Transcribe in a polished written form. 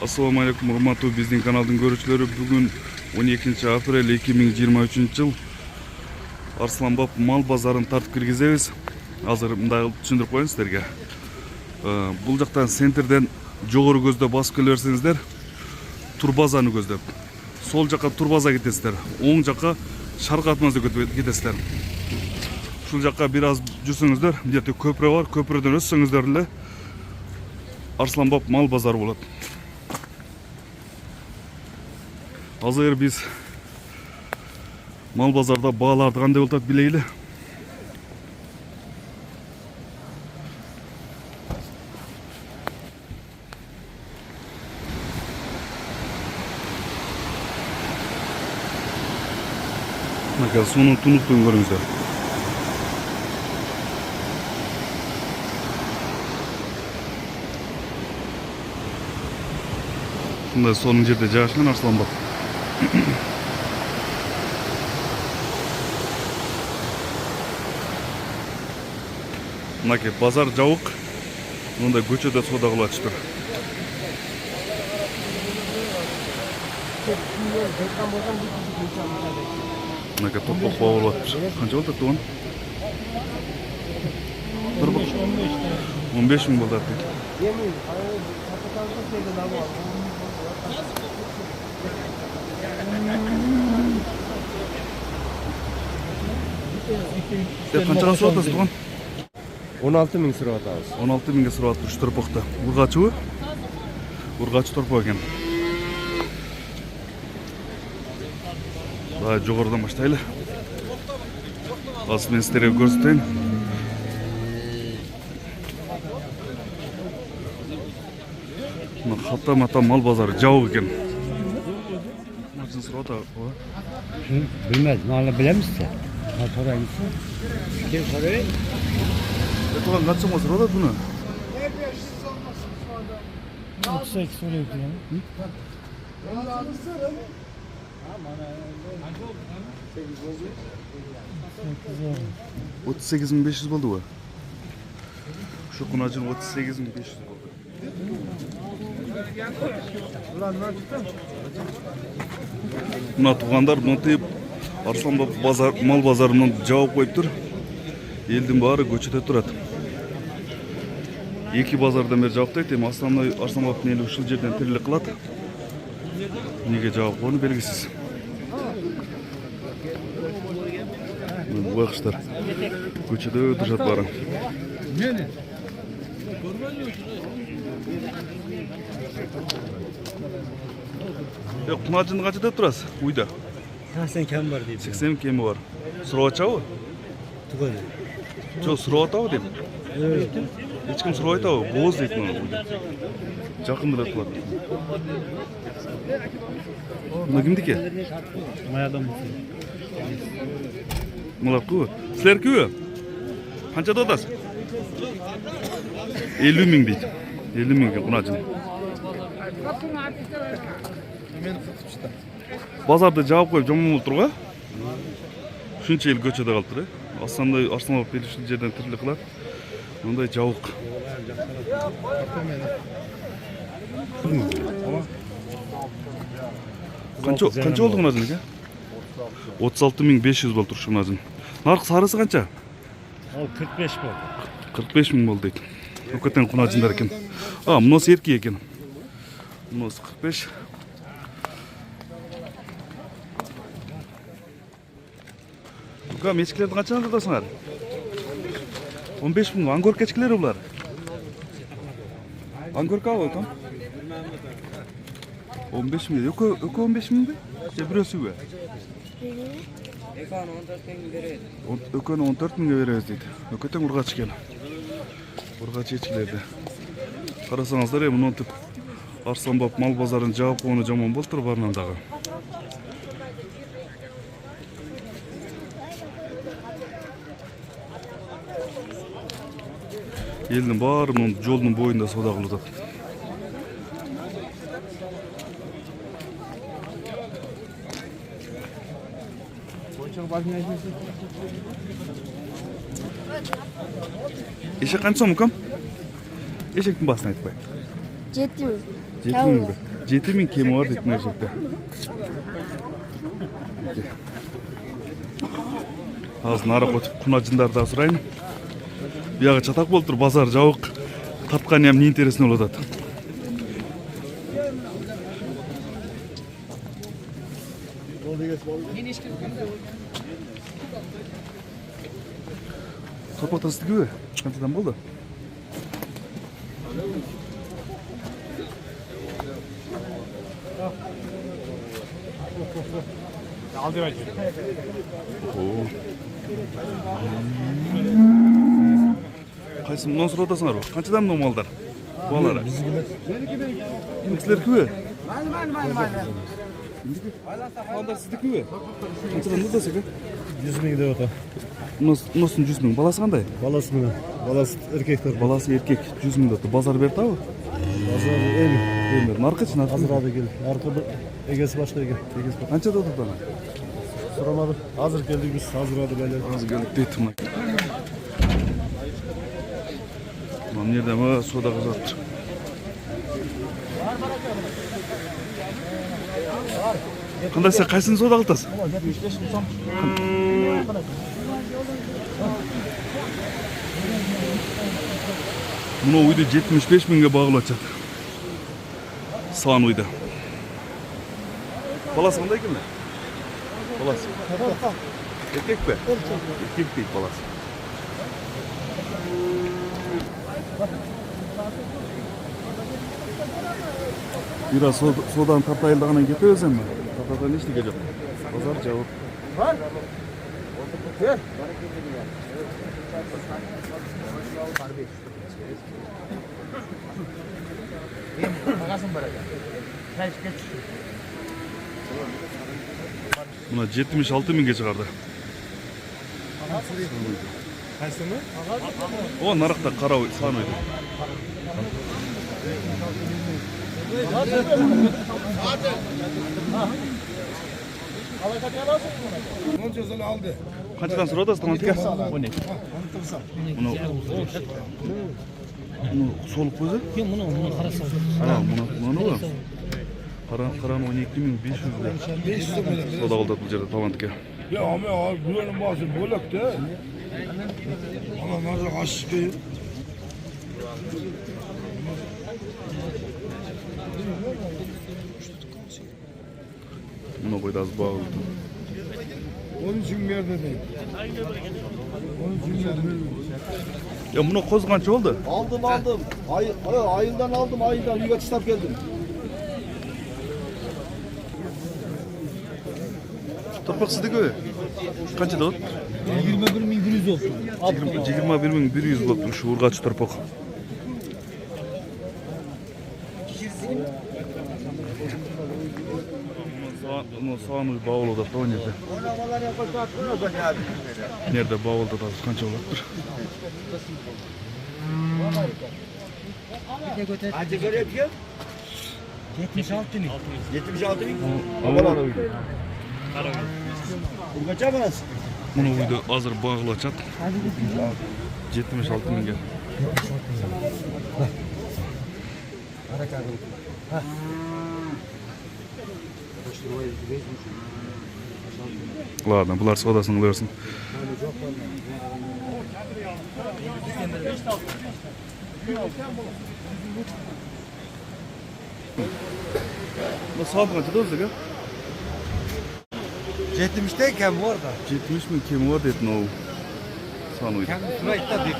Assalamu alaikum, урматтуу биздин каналдын көрүүчүлөрү. Бүгүн 12 апрель 2023 жыл Арсланбап мал базарын тартып киргизебиз. Азыр мындай түшүндүрүп коеюн сиздерге. Бул жактан центрден жогору көздөп басып келе берсеңиздер, Турбазаны көздөп. Сол жакка Турбаза кетесиздер. Оң жакка Шарк Атмазды кетесиздер. Ушул жакка бир аз жүрсөңүздөр, мына жерде көпүрө бар. Көпүрөдөн өтсөңүздөр эле Арсланбап мал базары болот. Азыр биз мал базарда бааларды кандай болот билейли. Мына сунун тунуктугун көрүңүздөр. Мындай сонун жерде жайгашкан Арсланбап. Мынакей базар жабык. Мындай көчөдө соода кылып атышты. Мынакей топок баа болуп атыптыр. Канча болот туган? 15 миң болот дейт. Канчага сурап атасыз туган? 16 миң сурап атабыз. 16 миңге сурап атыптыр торпокто. Ургачыбы? Ургачы торпок экен. Давай жогорудан баштайлы. Азыр мен сиздерге көрсөтөйүн. Мына хата-мата мал базары жабык экен. Мына сурап атабы? Bilmez, malı bilir misin? Motora gitsin. Kim soruyor? Туган канча мал сурап атат буну? 38 soruyor diyor. 38.500 болду. Şu kunacın 38.500 болду. Мына тугандар мынтип Арсланбап мал базарынан жабып коюптур. Элдин баары көчөдө турат. Эки базардан бери жабыктайт, эми основной Арсланбаптын эли ушул жерден тирилик кылат. Неге жабып койгону белгисиз. Байкуштар көчөдө турат баары. Кунажын канчада турасыз? Уйда. 80 kem var deyip. 80 kemi var. Сурап атчабы? Tugadı. Жок, сурап атабы дейм. Эч ким сурап атабы? Бооз дейт муну. Жакын эле турат. Мына кимдики? Mayadan mısın? Муларкыбы? Силеркиби? Канчада атасыз? 50 миң дейт. 50 миңге кунажын. Базарды жабып коюп жаман болуп турга? Ушунча эл көчөдө калыптыр, Арсланбап эл ушул жерден тирилик кылат. Мындай жабык. Канча болду кунажын эке? 36.500 болуптур ушул кунажын. Наркы сарысы канча? O 45 oldu. 45 миң болду дейт. Өкөтен кунажындар экен. Мунусу эрки экен. Мунусу 45. Мечкилерди канчадан сатасыңар? 15 миң. Ангорка эчкилери булар. Ангорка алып атам. 15 миң. Өкө 15 миңби? Же бирөөсүбү? Өкөнү 14 миңге беребиз дейт. Өкөтен ургач экен. Ургач эчкилерди. Карасаңыздар, мынтип Арсланбап мал базарын жаап койгону жаман болуптур баарынан дагы. Элдин баары мунун жолдун боюнда соода кылып атат. Эшек канча сом укам? Эшектин баасын айтпай. 7 миң. 7000 kemi var dedim gerçekten. Azın ara kotup kunacındarda sırayın. Bir yağı çatak boldur, bazar jabık. Tartkan hem ne interesini oladat. Torpakta ısıtı gibi. Kantadan boldu. Qaysi bundan sonra otasыңар bu? Qanchadan bu mollar? Bolalari. Bizlar kimi? Mollar sizniki? Qanchadan otasың? 100 ming deb ota. Nasıl 100 ming? Balası qanday? Balası bilan. Balası erkekler. Balası erkek 100 ming depti. Bozor berdi abi. Bazar el. Endi narxı-chi narxı? Hazır abi gel. Arka egesi başka ege. Egesi başka. Qanchada turibdi ana? Soramadık. Hazır geldik biz. Hazır hadi böyle. Hozir keldik deydi mana. Mana bu yerda ham savdo qilyapti. Qanday sen qaysini savdo qilasiz? Buni uyda 75 mingga bağlayacak. Sağın uyda. Balası qanday ekan? Balası. Erkek mi? Erkek değil balası. Biraz sodan tartayıldığına getiriyorsan mı? Tartayda ne işte geliyor? Pazar cevap. Buna 76 mingga chiqardi. Kaysını? O narxda qara san o'ydi. Qanchadan so'radingiz tomatga? 12. Buni so'lib qo'ysa? Yo'q, buni qarasa. Ha, buni Qaran 12.500 da. 500 so'm. Savdo qildi bu yerda tomatga. Ya ama abi buranın bazı bolak da. Ama nazar aşkı. Buni qo'ydi az bağlı. Onun için verdi değil. Onun için verdi. Ya buni qo'z qancha oldu? Aldım. Ayından aldım, ayından uyga çıtap geldim. Torpaq sizniki? Qancha dot? 21.100 oldu. 21.100 bo'libdi shu urg'ochi torpaq. Soğan bağlıda da o nerede? Nerede bağlıda da kaç olacaktır? Hadi göre yapıyor. 76 ming. 76 bin. Ama Urgaça mı nasıl? bunu uydu hazır bağlayacak. 76 mingga. Ладно, bular sodasını versin. Bu saat kaçta oldu ya? 70'teyken bu arada. 70 mi kim var dedin o? Sanıydı. Şuraya gitti değil.